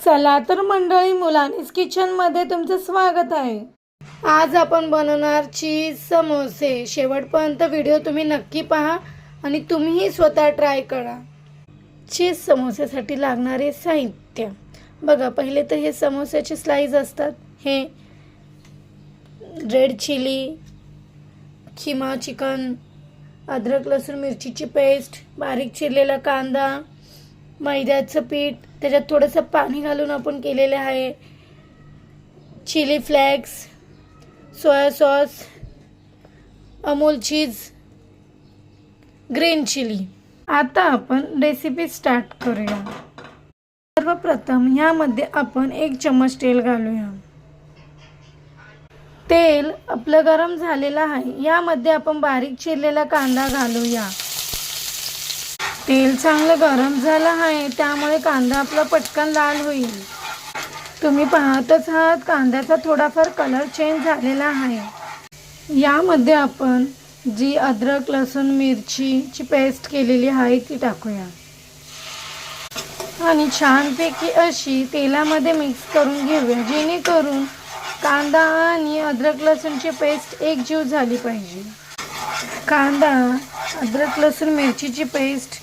चला तर मंडळी, मुलांनीच किचनमध्ये तुमचं स्वागत आहे। आज आपण बनवणार चीज समोसे। शेवटपर्यंत व्हिडिओ तुम्ही नक्की पहा आणि तुम्हीही स्वतः ट्राय करा। चीज समोसेसाठी लागणारे साहित्य बघा। पहिले तर हे समोस्याचे स्लाइस असतात। हे रेड चिली, खिमा चिकन, अद्रक लसूण मिरचीची पेस्ट, बारीक चिरलेला कांदा, मैद्याचं पीठ, त्याच्यात थोडंसं पाणी घालून आपण केलेले आहे, chilli flakes, soya sauce, Amul cheese, green chilli. आता आपण रेसिपी स्टार्ट करूया। सर्वप्रथम यामध्ये आपण 1 चम्मच तेल घालूया। तेल आपलं गरम झालेलं आहे। यामध्ये आपण बारीक चिरलेला कांदा घालूया। तेल चांगलं गरम झालं आहे, त्यामुळे कांदा आपला पटकन लाल होईल। तुम्ही पाहतच आहात कांद्याचा थोडाफार कलर चेंज झालेला आहे। यामध्ये आपण जी अद्रक लसूण मिरचीची पेस्ट केलेली आहे ती टाकूया आणि छानपैकी अशी तेलामध्ये मिक्स करून घेऊया, जेणेकरून कांदा आणि अद्रक लसूणची पेस्ट एकजीव झाली पाहिजे। कांदा, अद्रक लसूण मिरचीची पेस्ट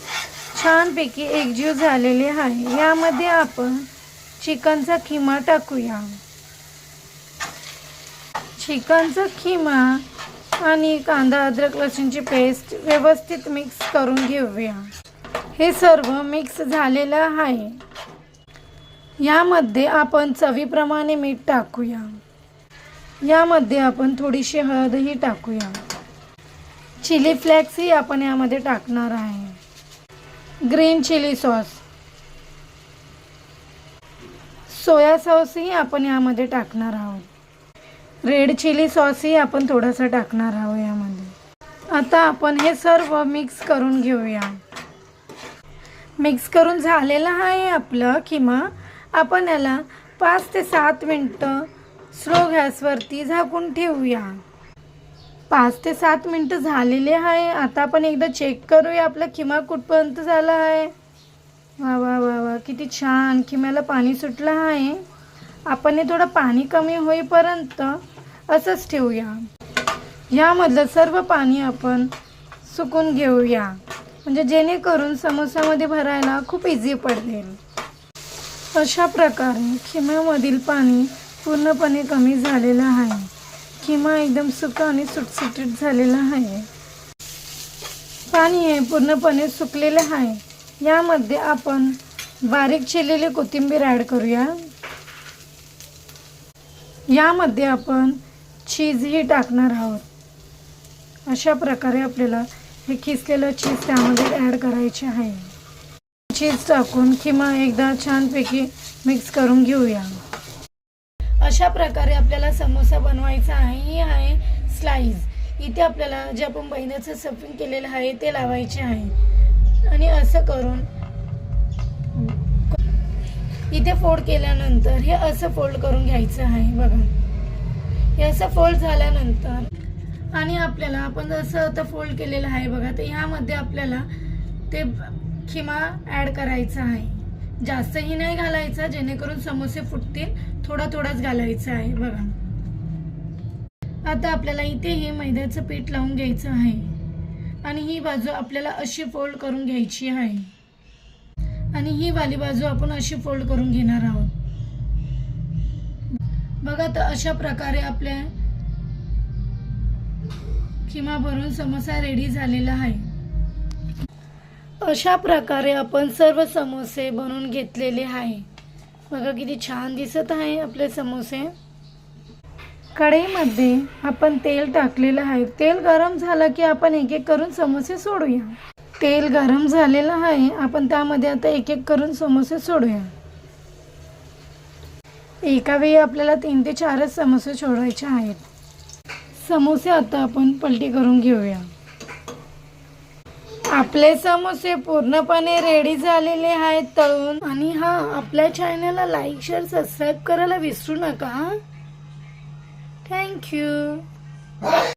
छानपैकी एकजीव झालेली आहे। यामध्ये आपण चिकनचा खिमा टाकूया। चिकनचा खिमा आणि कांदा अद्रक लसूणची पेस्ट व्यवस्थित मिक्स करून घेऊया। हे सर्व मिक्स झालेलं आहे। यामध्ये आपण चवीप्रमाणे मीठ टाकूया। यामध्ये आपण थोडीशी हळदही टाकूया। चिली फ्लेक्सही आपण यामध्ये टाकणार आहे। ग्रीन चिली सॉस, सोया सॉसही आपण यामध्ये टाकणार आहोत। रेड चिली सॉसही आपण थोडासा टाकणार आहोत यामध्ये। आता आपण हे सर्व मिक्स करून घेऊया। मिक्स करून झालेलं आहे आपलं खिमा। आपण याला 5 ते 7 मिनिटं स्लो गॅसवरती झाकून ठेवूया। 5 ते 7 मिनिटं झालेले आहे। आता आपण एकदा चेक करूया आपला खिमा कुठपर्यंत झाला आहे। वा वा वा वा, किती छान खिम्याला पाणी सुटलं आहे। आपण हे थोडं पाणी कमी होईपर्यंत असंच ठेवूया। यामधलं सर्व पाणी आपण सुकून घेऊया, म्हणजे जेणेकरून समोसामध्ये भरायला खूप इझी पडेल। अशा प्रकारे खिम्यामधील पाणी पूर्णपणे कमी झालेलं आहे। खिमा एकदम सुका आणि सुटसुटीत झालेला आहे। पाणी हे पूर्णपणे सुकलेलं आहे। यामध्ये आपण बारीक चिरलेली कोथिंबीर ॲड करूया। यामध्ये आपण चीजही टाकणार आहोत। अशा प्रकारे आपल्याला हे किसलेलं चीज त्यामध्ये ॲड करायचे आहे। चीज टाकून खिमा एकदा छानपैकी मिक्स करून घेऊया। अशा प्रकारे आपल्याला समोसा बनवायचा आहे। ही आहे स्लाइस। इथे आपल्याला जे आपण मैद्याचं स्टफिंग केलेलं आहे ते लावायचे आहे आणि असं करून इथे फोल्ड केल्यानंतर हे असं फोल्ड करून घ्यायचं आहे। बघा, हे असं फोल्ड झाल्यानंतर आणि आपल्याला आपण जसं आता फोल्ड केलेलं आहे बघा, तर ह्यामध्ये आपल्याला ते खिमा ॲड करायचा आहे। जास्तही नाही घालायचा, जेणेकरून समोसे फुटतील। थोडा थोडाच घालायचा आहे। बघा, आता आपल्याला इथे हे मैद्याचं पीठ लावून घ्यायचं आहे आणि ही बाजू आपल्याला अशी फोल्ड करून घ्यायची आहे आणि ही वाली बाजू आपण अशी फोल्ड करून घेणार आहोत। बघा, तर अशा प्रकारे आपल्या खिमा भरून समोसा रेडी झालेला आहे। अशा प्रकारे आपण सर्व समोसे बनवून घेतलेले आहे। बघा किती छान दिसत आहे आपले समोसे। कढईमध्ये आपण तेल टाकलेलं आहे। तेल गरम झालं की आपण एक एक करून समोसे सोडूया। तेल गरम झालेलं आहे, आपण त्यामध्ये आता एक एक करून समोसे सोडूया। एका वेळी आपल्याला 3 ते 4च समोसे सोडायचे आहेत। समोसे आता आपण पलटी करून घेऊया। आपले समोसे पूर्णपणे रेडी झालेले आहेत तळून। आणि आपल्या चॅनलला लाईक, शेअर, सबस्क्राईब करायला विसरू नका। थँक्यू।